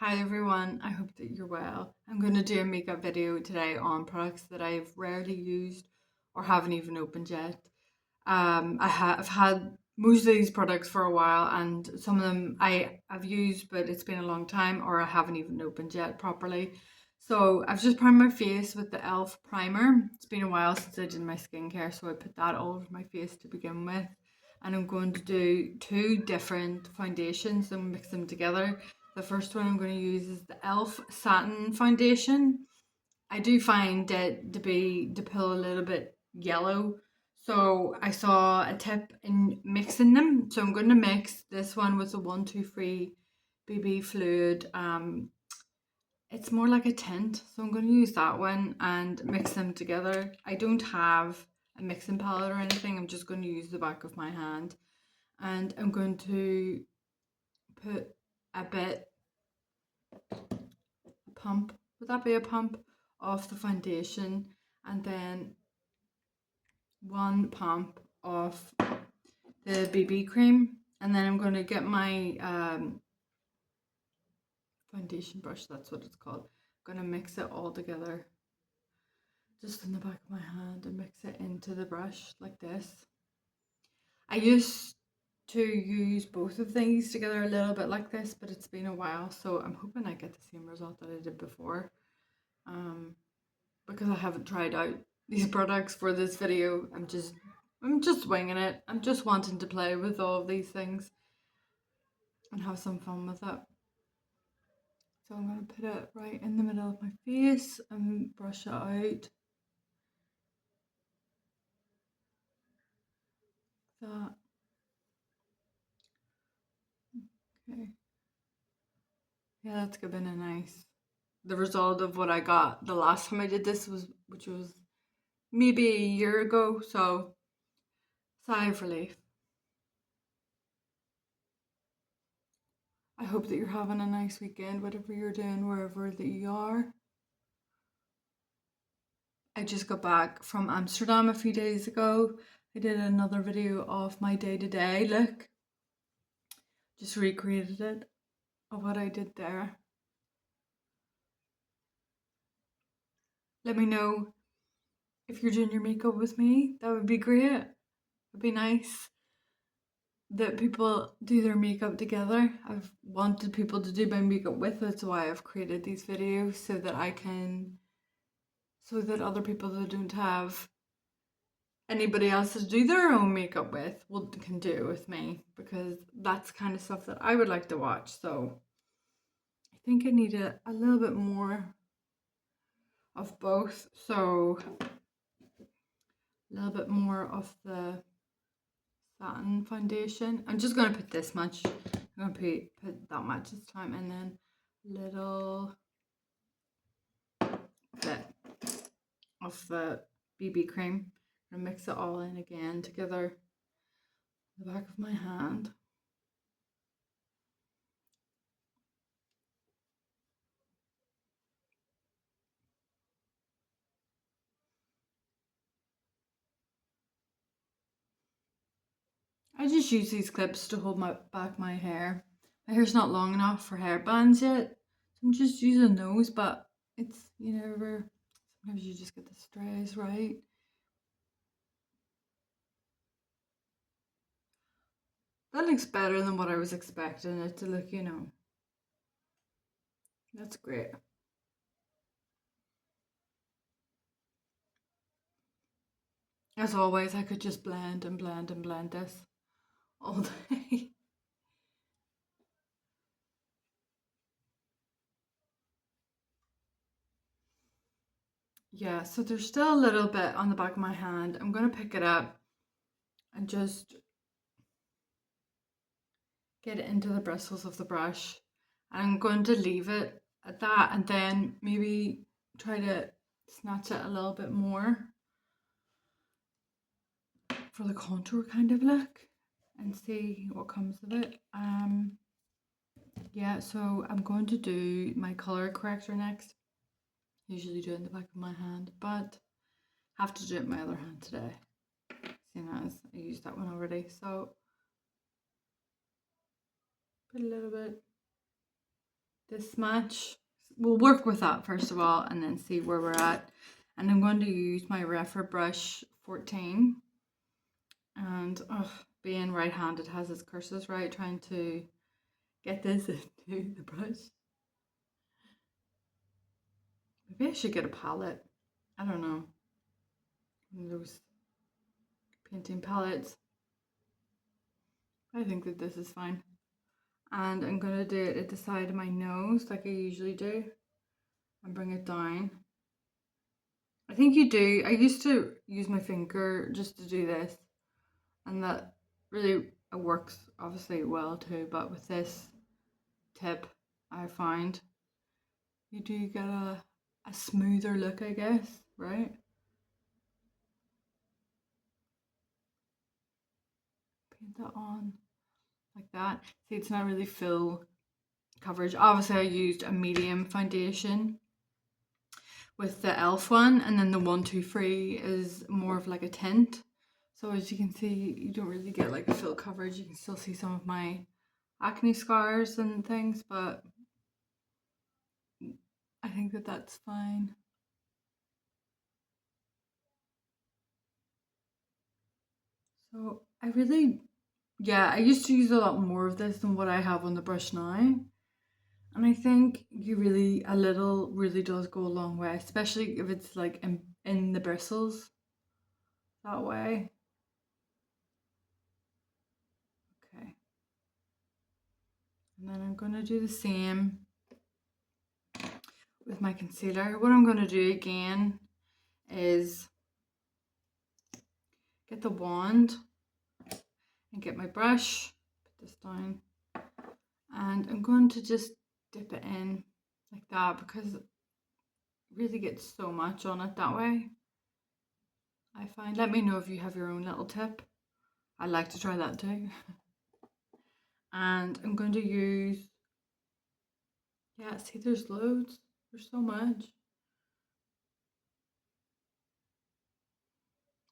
Hi everyone, I hope that you're well. I'm going to do a makeup video today on products that I've rarely used or haven't even opened yet. I've had most of these products for a while and some of them I've used but it's been a long time or I haven't even opened yet properly. So I've just primed my face with the e.l.f. primer. It's been a while since I did my skincare, so I put that all over my face to begin with. And I'm going to do two different foundations and mix them together. The first one I'm going to use is the e.l.f. Satin Foundation. I do find it to pull a little bit yellow. So I saw a tip in mixing them. So I'm going to mix this one with the 123 BB fluid. It's more like a tint. So I'm going to use that one and mix them together. I don't have a mixing palette or anything. I'm just going to use the back of my hand. And I'm going to put a bit pump, would that be a pump, of the foundation, and then one pump of the BB cream, and then I'm going to get my foundation brush, that's what it's called. I'm going to mix it all together just in the back of my hand and mix it into the brush like this. I used to use both of these together a little bit like this, but it's been a while, so I'm hoping I get the same result that I did before. Because I haven't tried out these products for this video. I'm just winging it. I'm just wanting to play with all of these things and have some fun with it. So I'm going to put it right in the middle of my face and brush it out. That. Okay. Yeah, that's giving a nice. The result of what I got the last time I did this which was maybe a year ago. So sigh of relief. I hope that you're having a nice weekend, whatever you're doing, wherever that you are. I just got back from Amsterdam a few days ago. I did another video of my day-to-day look. Just recreated it of what I did there. Let me know if you're doing your makeup with me. That would be great. It'd be nice that people do their makeup together. I've wanted people to do my makeup with. That's why I've created these videos so that so that other people that don't have anybody else to do their own makeup with can do it with me, because that's kind of stuff that I would like to watch. So I think I need a little bit more of both. So a little bit more of the satin foundation. I'm just going to put this much. I'm going to put that much this time, and then a little bit of the BB cream. I'm going to mix it all in again together the back of my hand. I just use these clips to hold back my hair. My hair's not long enough for hair bands yet, so I'm just using those, but it's, sometimes you just get the strays right. That looks better than what I was expecting it to look, That's great. As always, I could just blend and blend and blend this all day. Yeah, so there's still a little bit on the back of my hand. I'm going to pick it up and just get it into the bristles of the brush. And I'm going to leave it at that and then maybe try to snatch it a little bit more for the contour kind of look and see what comes of it. Yeah, so I'm going to do my color corrector next. Usually do it in the back of my hand, but have to do it in my other hand today, seeing as I used that one already. So put a little bit this much. We'll work with that first of all and then see where we're at. And I'm going to use my Refer brush 14. And being right-handed has its curses, right? Trying to get this into the brush. Maybe I should get a palette. I don't know. One of those painting palettes. I think that this is fine. And I'm going to do it at the side of my nose like I usually do. And bring it down. I think you do. I used to use my finger just to do this. And that really works obviously well too. But with this tip, I find you do get a smoother look, I guess, right? Paint that on like that. See, it's not really full coverage. Obviously, I used a medium foundation with the e.l.f. one, and then the 123 is more of like a tint. So as you can see, you don't really get like a full coverage. You can still see some of my acne scars and things, but I think that that's fine. So I really, yeah, I used to use a lot more of this than what I have on the brush now. And I think a little really does go a long way, especially if it's like in the bristles that way. Okay. And then I'm going to do the same with my concealer. What I'm going to do again is get the wand and get my brush, put this down, and I'm going to just dip it in like that because it really gets so much on it that way. I find, let me know if you have your own little tip. I'd like to try that too. And I'm going to use, yeah, see there's loads, there's so much.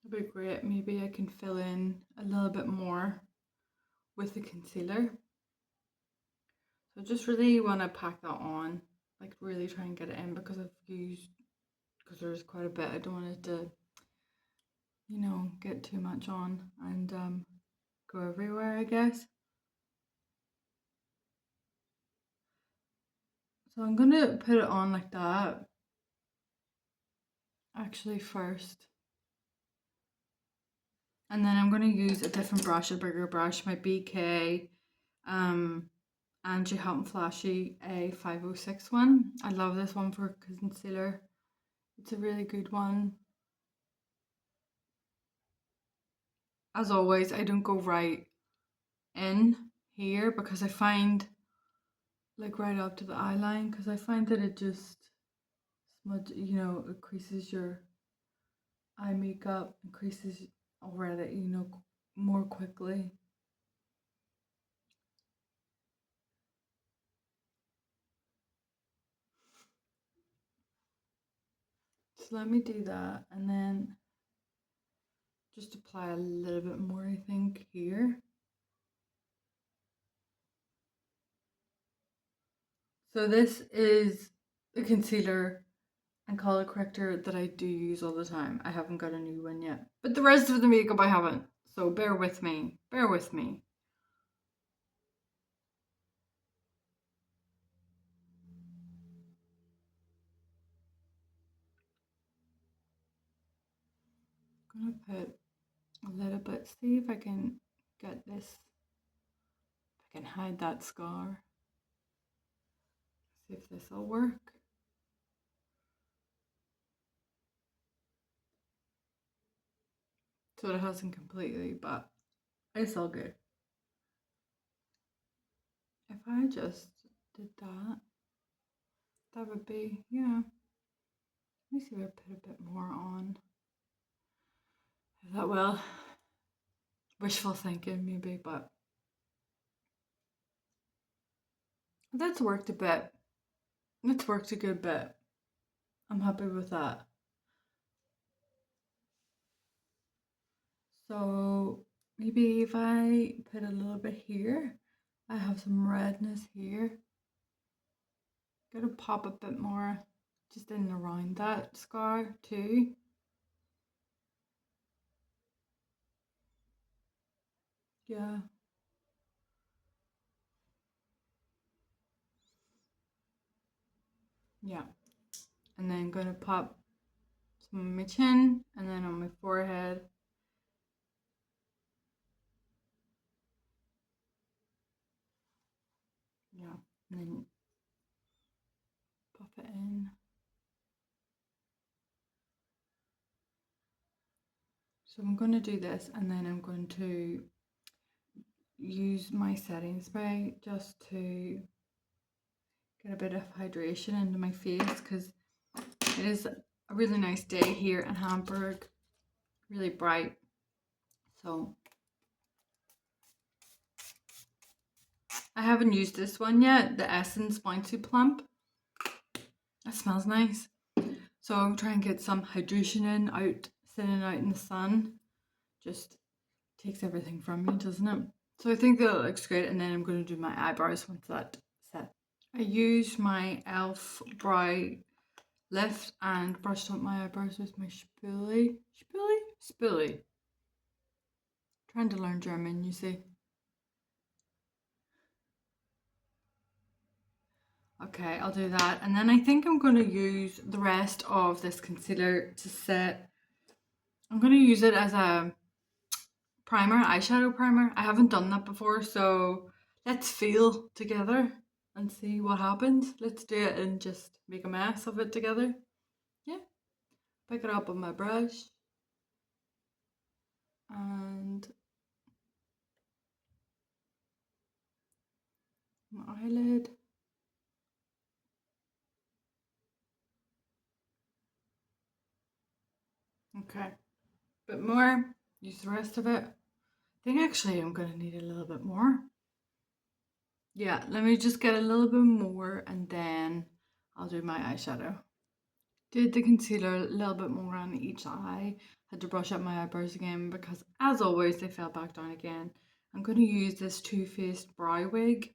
It'd be great, maybe I can fill in a little bit more with the concealer. So just really want to pack that on, like really try and get it in because because there's quite a bit. I don't want it to, get too much on and go everywhere, I guess. So I'm gonna put it on like that, actually first. And then I'm gonna use a different brush, a bigger brush, my BK Angie Hot and Flashy A506 one. I love this one for concealer. It's a really good one. As always, I don't go right in here because I find like right up to the eye line because I find that it just it creases your eye makeup, increases already, more quickly. So let me do that and then just apply a little bit more, I think, here. So this is the concealer and color corrector that I do use all the time. I haven't got a new one yet, but the rest of the makeup I haven't. So bear with me. Bear with me. I'm gonna put a little bit. See if I can get this. If I can hide that scar. See if this will work. So it hasn't completely, but it's all good. If I just did that, that would be, yeah. Let me see if I put a bit more on. Is that well? Wishful thinking, maybe, but that's worked a bit. It's worked a good bit. I'm happy with that. So maybe if I put a little bit here, I have some redness here. Gotta pop a bit more just in and around that scar too. Yeah. Yeah. And then gonna pop some on my chin and then on my forehead. Yeah. And then pop it in. So I'm going to do this and then I'm going to use my setting spray just to get a bit of hydration into my face because it is a really nice day here in Hamburg, really bright. So I haven't used this one yet, the Essence Bouncy Plump. It smells nice. So I'm trying to get some hydration in, out, sitting out in the sun. Just takes everything from me, doesn't it? So I think that looks great, and then I'm going to do my eyebrows once that's set. I used my e.l.f. brow lift and brushed up my eyebrows with my spoolie. Trying to learn German, you see. Okay, I'll do that, and then I think I'm going to use the rest of this concealer to set. I'm going to use it as a primer, eyeshadow primer. I haven't done that before, so let's feel together and see what happens. Let's do it and just make a mess of it together. Yeah. Pick it up with my brush and my eyelid. Okay. Bit more. Use the rest of it. I think actually I'm going to need a little bit more. Yeah, let me just get a little bit more and then I'll do my eyeshadow. Did the concealer a little bit more on each eye. Had to brush up my eyebrows again because as always they fell back down again. I'm going to use this Too Faced brow wig.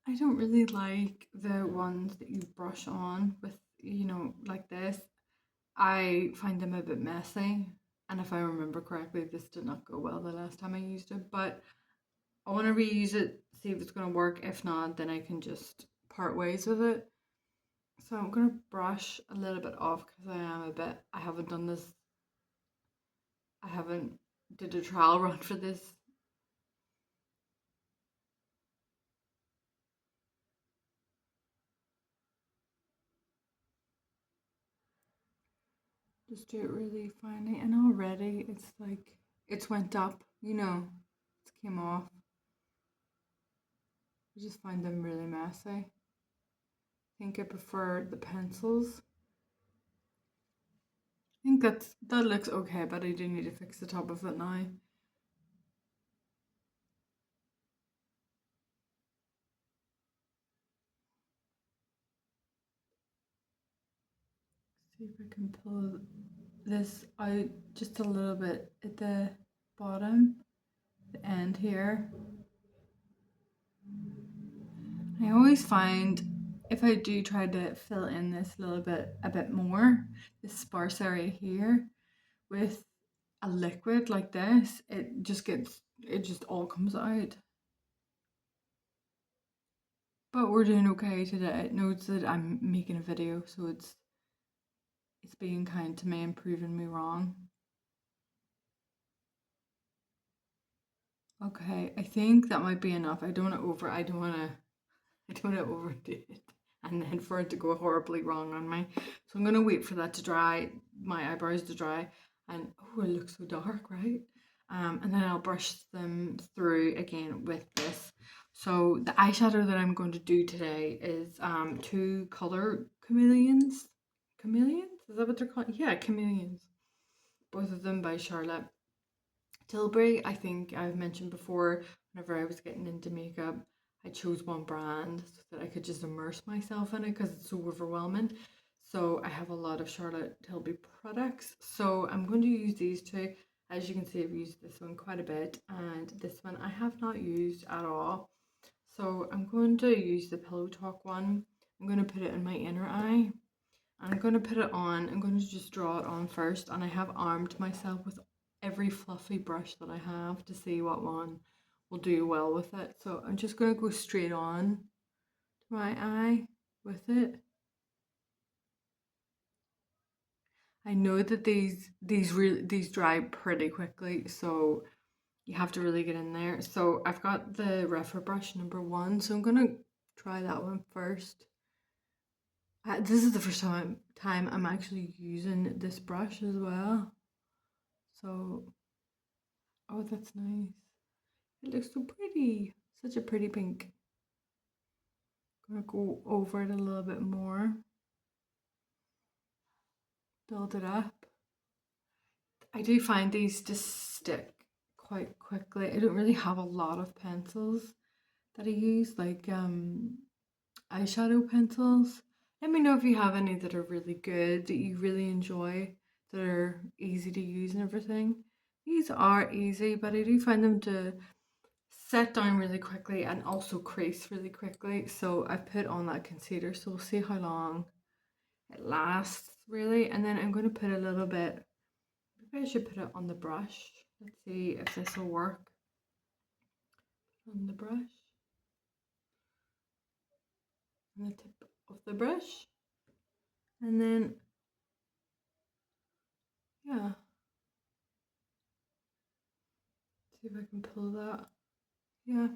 I don't really like the ones that you brush on with, like this. I find them a bit messy. And if I remember correctly, this did not go well the last time I used it. But I want to reuse it, see if it's going to work. If not, then I can just part ways with it. So I'm going to brush a little bit off because I haven't done this, I haven't did a trial run for this. Just do it really finely. And already it's like, it's went up, it came off. I just find them really messy. I think I prefer the pencils. I think that looks okay, but I do need to fix the top of it now. See if I can pull this out just a little bit at the bottom, the end here. I always find if I do try to fill in this a bit more, this sparse area here, with a liquid like this, it just all comes out. But we're doing okay today. It knows that I'm making a video, so it's being kind to me and proving me wrong. Okay, I think that might be enough. I don't want to overdo it and then for it to go horribly wrong on me. So I'm gonna wait for that to dry, my eyebrows to dry, and oh, it looks so dark, right? And then I'll brush them through again with this. So the eyeshadow that I'm going to do today is two color chameleons. Chameleons? Is that what they're called? Yeah, chameleons. Both of them by Charlotte Tilbury. I think I've mentioned before, whenever I was getting into makeup, I chose one brand so that I could just immerse myself in it because it's so overwhelming. So I have a lot of Charlotte Tilbury products. So I'm going to use these two. As you can see, I've used this one quite a bit, and this one I have not used at all. So I'm going to use the Pillow Talk one. I'm going to put it in my inner eye. I'm going to put it on. I'm going to just draw it on first. And I have armed myself with every fluffy brush that I have to see what one will do well with it. So I'm just going to go straight on to my eye with it. I know that these dry pretty quickly, so you have to really get in there. So I've got the refer brush number 1, so I'm gonna try that one first. This is the first time I'm actually using this brush as well. So, oh, that's nice. It looks so pretty. Such a pretty pink. Gonna go over it a little bit more. Build it up. I do find these to stick quite quickly. I don't really have a lot of pencils that I use, like eyeshadow pencils. Let me know if you have any that are really good, that you really enjoy, that are easy to use and everything. These are easy, but I do find them to set down really quickly and also crease really quickly. So I put on that concealer, so we'll see how long it lasts really. And then I'm going to put a little bit, maybe I should put it on the brush. Let's see if this will work on the brush. On the tip of the brush. And then, yeah, see if I can pull that. Yeah.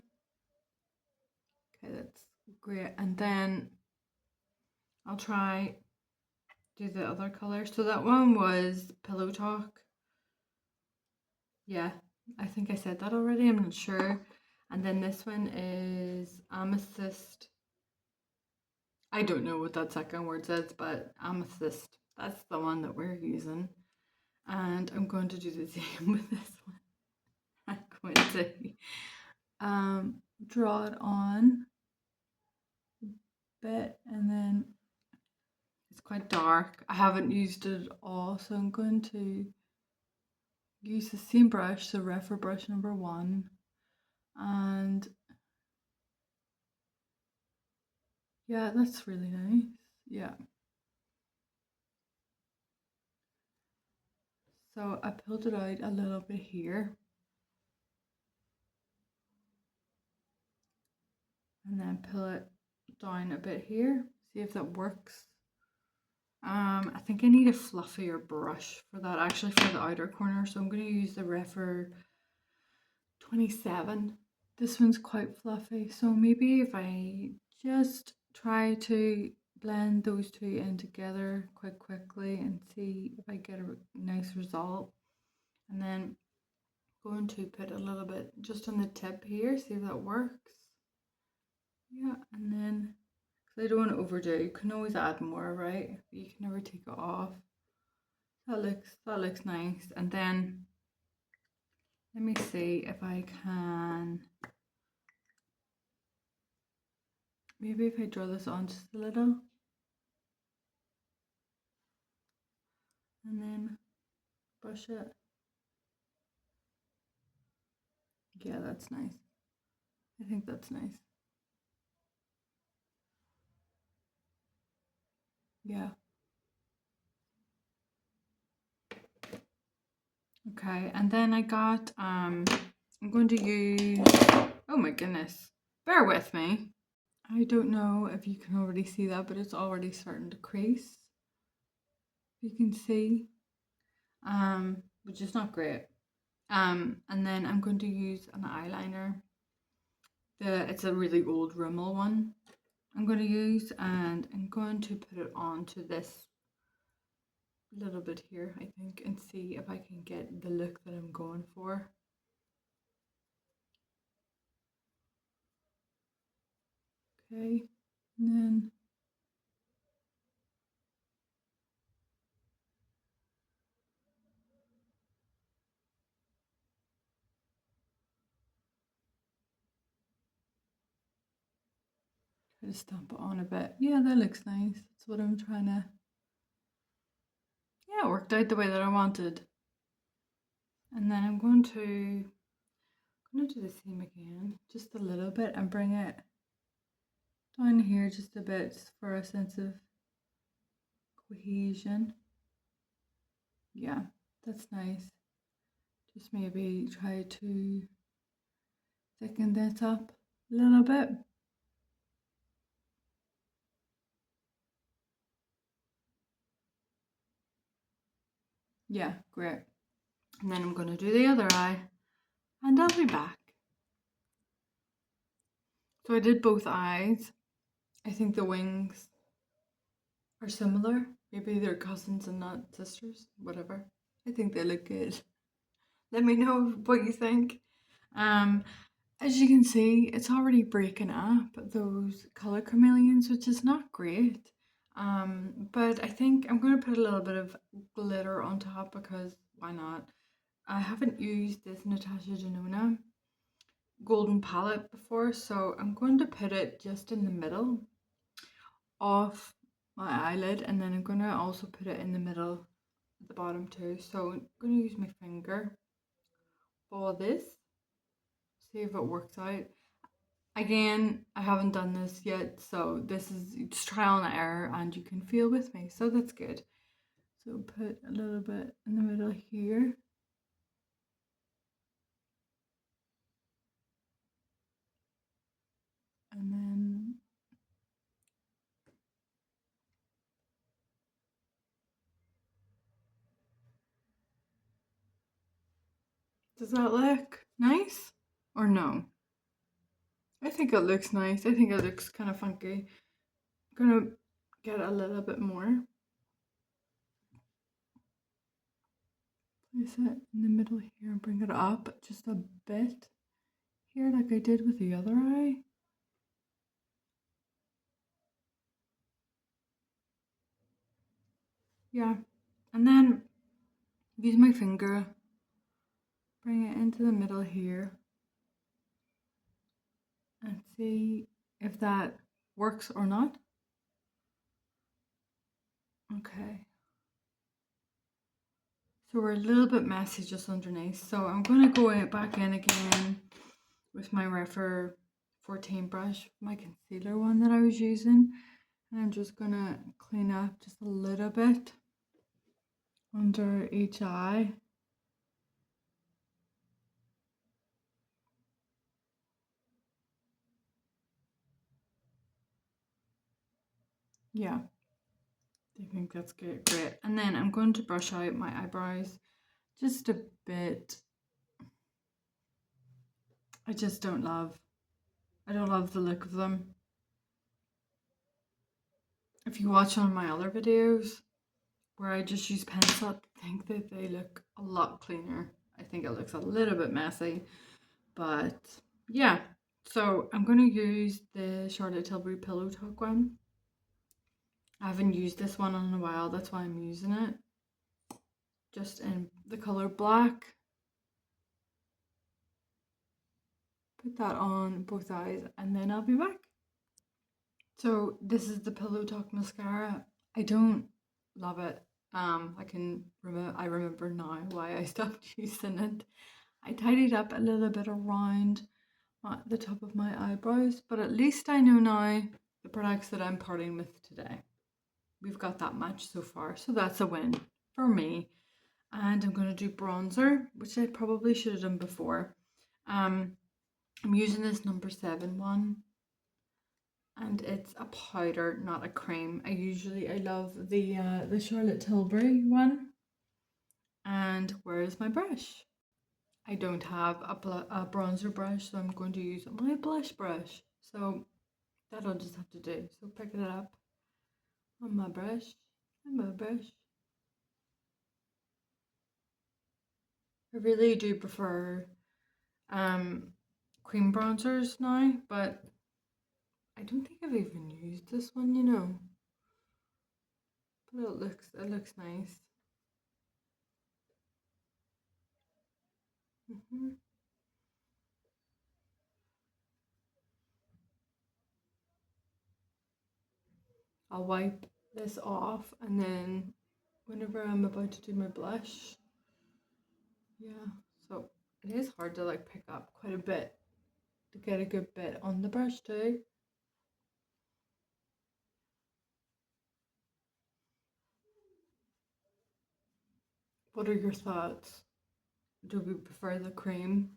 Okay, that's great. And then I'll try do the other color. So that one was Pillow Talk. Yeah, I think I said that already. I'm not sure. And then this one is Amethyst. I don't know what that second word says, but Amethyst. That's the one that we're using. And I'm going to do the same with this one. I'm going to draw it on a bit, and then it's quite dark. I haven't used it all, so I'm going to use the same brush, so refer brush number 1, and yeah, that's really nice. Yeah. So I pulled it out a little bit here, and then pull it down a bit here. See if that works. I think I need a fluffier brush for that, actually, for the outer corner. So I'm going to use the refer 27. This one's quite fluffy, so maybe if I just try to blend those two in together quite quickly and see if I get a nice result. And then going to put a little bit just on the tip here, see if that works. Yeah, and then, because I don't want to overdo, you can always add more, right? But you can never take it off. That looks nice. And then let me see if I can, maybe if I draw this on just a little. And then brush it. Yeah, that's nice. I think that's nice. Yeah. Okay, and then I got I'm going to use, oh my goodness, bear with me. I don't know if you can already see that, but it's already starting to crease. You can see, which is not great. And then I'm going to use an eyeliner. It's a really old Rimmel one I'm going to use, and I'm going to put it onto this little bit here, I think, and see if I can get the look that I'm going for. Okay, and then try to stamp it on a bit. Yeah, that looks nice. That's what I'm trying to. Yeah, it worked out the way that I wanted. And then I'm going to do the same again, just a little bit, and bring it Down here just a bit for a sense of cohesion. Yeah, that's nice. Just maybe try to thicken that up a little bit. Yeah, great. And then I'm going to do the other eye and I'll be back. So I did both eyes. I think the wings are similar. Maybe they're cousins and not sisters. Whatever. I think they look good. Let me know what you think. Um, as you can see, it's already breaking up those color chameleons, which is not great. But I think I'm going to put a little bit of glitter on top because why not? I haven't used this Natasha Denona golden palette before, so I'm going to put it just in the middle of my eyelid, and then I'm going to also put it in the middle at the bottom too. So I'm going to use my finger for this, see if it works out. Again, I haven't done this yet, so this is just trial and error, and you can feel with me, so that's good. So put a little bit in the middle here. And then does that look nice or no? I think it looks nice. I think it looks kind of funky. I'm gonna get a little bit more. Place it in the middle here and bring it up just a bit here, like I did with the other eye. Yeah, and then use my finger, bring it into the middle here, and see if that works or not. Okay. So we're a little bit messy just underneath. So I'm going to go back in again with my Refer 14 brush, my concealer one that I was using. And I'm just going to clean up just a little bit under each eye. Yeah, I think that's good, great. And then I'm going to brush out my eyebrows just a bit. I just don't love the look of them. If you watch on my other videos where I just use pencil, I think that they look a lot cleaner. I think it looks a little bit messy, but yeah. So I'm going to use the Charlotte Tilbury Pillow Talk one. I haven't used this one in a while, that's why I'm using it. Just in the color black. Put that on both eyes and then I'll be back. So this is the Pillow Talk mascara. I don't love it. I remember now why I stopped using it. I tidied up a little bit around the top of my eyebrows, but at least I know now the products that I'm parting with today. We've got that much so far, so that's a win for me. And I'm going to do bronzer, which I probably should have done before. I'm using this number 7 one, and it's a powder, not a cream. I love the Charlotte Tilbury one. And where is my brush? I don't have a bronzer brush, so I'm going to use my blush brush. So that'll just have to do. So pick it up on my brush and my brush. I really do prefer cream bronzers now, but I don't think I've even used this one, you know. But it looks nice. I'll wipe this off and then whenever I'm about to do my blush, yeah. So it is hard to like pick up quite a bit to get a good bit on the brush too. What are your thoughts? Do we prefer the cream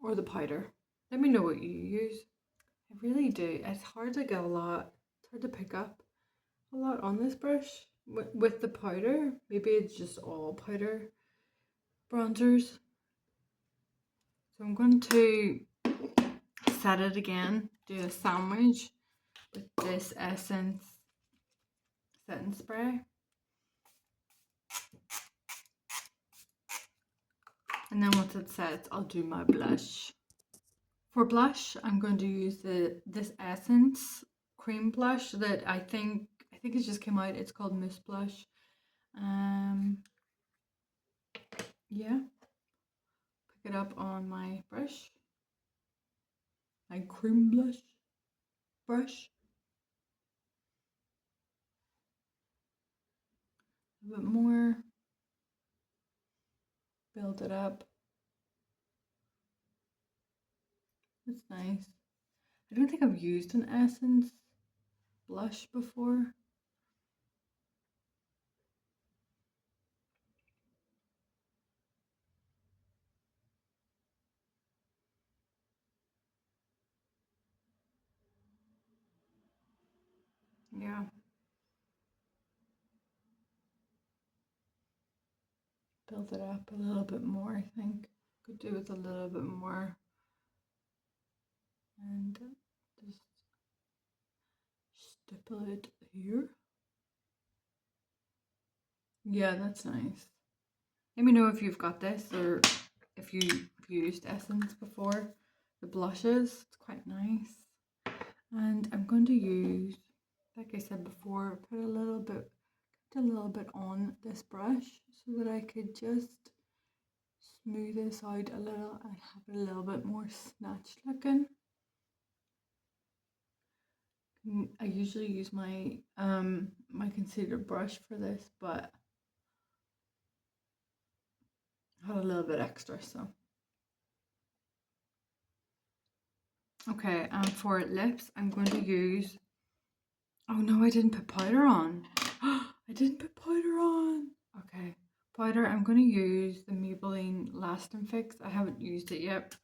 or the powder? Let me know what you use. I really do. It's hard to get a lot. It's hard to pick up a lot on this brush with the powder. Maybe it's just all powder bronzers. So I'm going to set it again, do a sandwich with this Essence setting spray. And then once it sets, I'll do my blush. For blush, I'm going to use this Essence cream blush that I think it just came out. It's called Mousse Blush. Yeah. Pick it up on my brush. My cream blush brush. A bit more. Build it up. It's nice. I don't think I've used an Essence blush before. Yeah. Build it up a little bit more, I think. Could do with a little bit more. And just stipple it here. Yeah, that's nice. Let me know if you've got this or if you've used Essence before. The blushes, it's quite nice. And I'm going to use, like I said before, put a little bit on this brush so that I could just smooth this out a little and have it a little bit more snatched looking. I usually use my my concealer brush for this, but I had a little bit extra, so. Okay, and for lips, I'm going to use, oh no, I didn't put powder on. I didn't put powder on. Okay, powder, I'm going to use the Maybelline Lasting Fix. I haven't used it yet.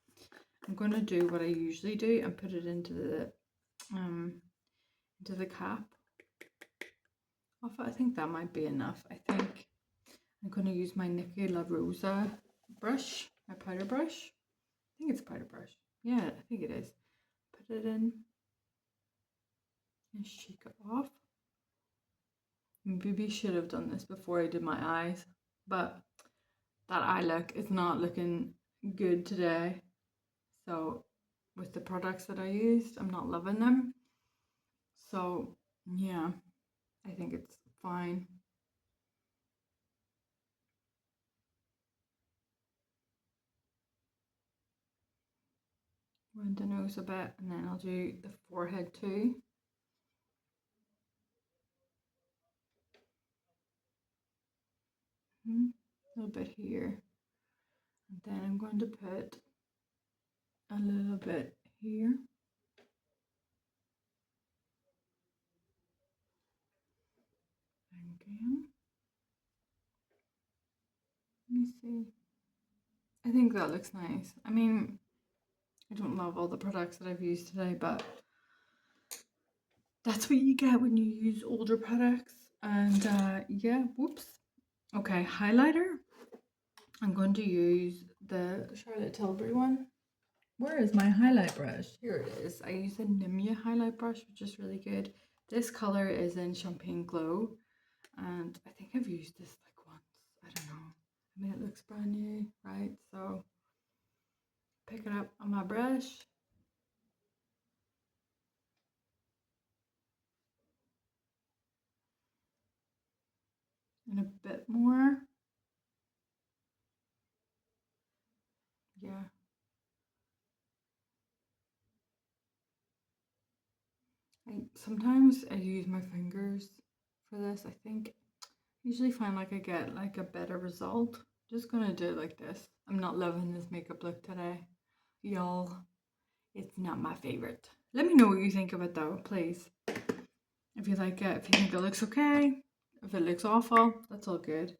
I'm going to do what I usually do and put it into the cap of it. I think that might be enough. I think I'm going to use my Nikki La Rosa brush, my powder brush. I think it's a powder brush. Yeah, I think it is. Put it in and shake it off. Maybe should have done this before I did my eyes, but that eye look is not looking good today. So with the products that I used, I'm not loving them. So yeah, I think it's fine. Round the nose a bit, and then I'll do the forehead too. A little bit here, and then I'm going to put a little bit here. Again. Let me see. I think that looks nice. I mean, I don't love all the products that I've used today, but that's what you get when you use older products. And yeah, whoops. Okay, highlighter. I'm going to use the Charlotte Tilbury one. Where is my highlight brush? Here it is. I use a Nimia highlight brush, which is really good. This color is in Champagne Glow, and I think I've used this like once. I don't know. I mean, it looks brand new, right? So pick it up on my brush. And a bit more. Yeah. Sometimes I use my fingers for this. I think usually find like I get like a better result. Just gonna do it like this. I'm not loving this makeup look today, y'all. It's not my favorite. Let me know what you think of it though, please. If you like it, if you think it looks okay, If it looks awful, that's all good.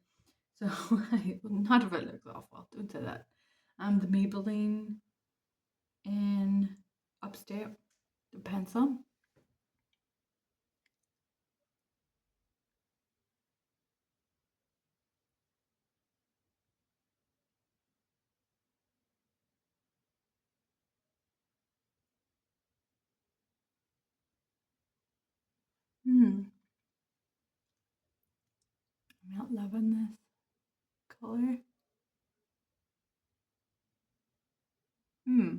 So, not if it looks awful, don't say that. The Maybelline in Upstate, the pencil. Hmm, I'm not loving this color. Hmm,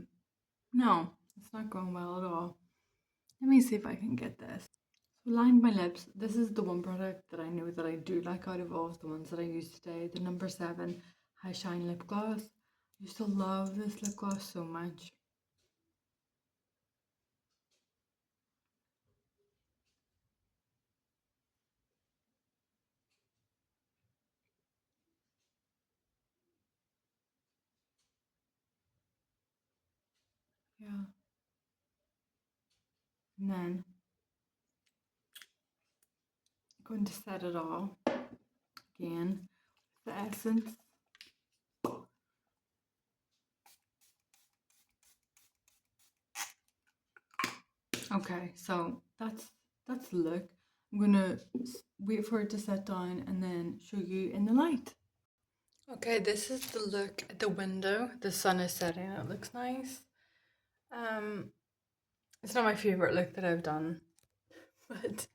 no, it's not going well at all. Let me see if I can get this. So lined my lips. This is the one product that I know that I do like out of all of the ones that I use today. The number 7 High Shine Lip Gloss. I used to love this lip gloss so much. Yeah. And then I'm going to set it all again. The essence. Okay, so that's the look. I'm gonna wait for it to set down and then show you in the light. Okay, this is the look at the window. The sun is setting. It looks nice. Um, it's not my favorite look that I've done, but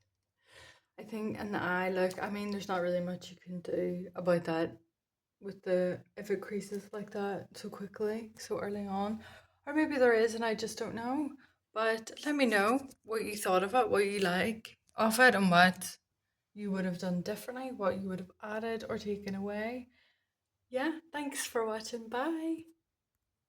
I think in the eye look. I mean, there's not really much you can do about that with the if it creases like that so quickly, so early on, or maybe there is, and I just don't know. But let me know what you thought of it, what you like of it, and what you would have done differently, what you would have added or taken away. Yeah, thanks for watching. Bye.